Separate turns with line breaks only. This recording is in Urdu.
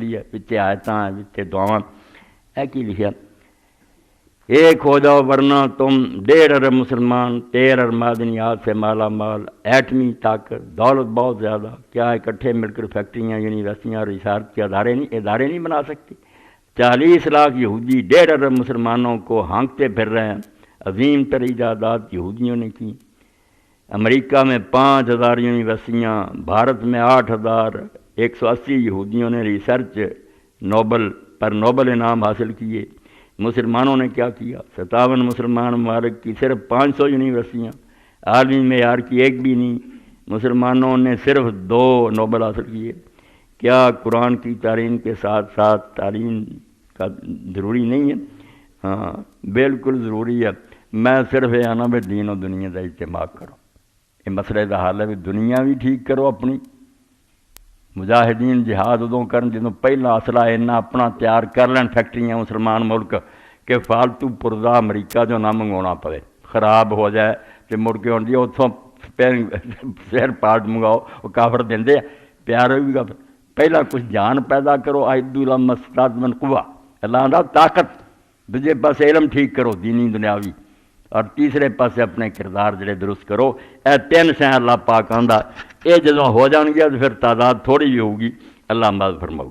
ہے پچھے آیتاں ہیں پچھے دعاواں اے کی لکھیا ایک ہو جاؤ ورنہ تم 1.5 ارب مسلمان 13 ارب معدنیات سے مالا مال ایٹمی طاقت دولت بہت زیادہ کیا اکٹھے مل کر فیکٹریاں یونیورسٹیاں ریسرچ کے ادارے نہیں بنا سکتی 40 لاکھ یہودی 1.5 ارب مسلمانوں کو ہانکتے پھر رہے ہیں عظیم تر ایجادات یہودیوں نے کی امریکہ میں 5000 یونیورسٹیاں بھارت میں 8180 یہودیوں نے ریسرچ نوبل انعام حاصل کیے مسلمانوں نے کیا کیا 57 مسلمان ممالک کی صرف 500 یونیورسٹیاں عالمی معیار کی ایک بھی نہیں مسلمانوں نے صرف 2 نوبل حاصل کیے کیا قرآن کی تعلیم کے ساتھ ساتھ تعلیم کا ضروری نہیں ہے ہاں بالکل ضروری ہے میں صرف یہ آنا بھی دین و دنیا کا اجتماع کرو یہ مسئلے کا حال ہے بھی دنیا بھی ٹھیک کرو اپنی مجاہدین جہاد ادوں کرن جدوں پہلا اصلہ اینا اپنا تیار کر لین فیکٹریاں مسلمان ملک کہ فالتو پرزا امریکہ جو نہ منگوانا پڑے خراب ہو جائے کہ مڑ کے ہوں جی اتوں سپیئر پارٹ منگاؤ وہ کافر دیندے پیار بھی کافر پہلا کچھ جان پیدا کرو اعدوا لهم استطاعت من قوہ اللہ دا طاقت دوجے پاس علم ٹھیک کرو دینی دنیاوی اور تیسرے پاسے اپنے کردار جڑے درست کرو اے 3 شے اللہ پاک آندا اے جدوں ہو جان گیا تو پھر تعداد تھوڑی بھی ہوگی اللہ مدد فرماؤ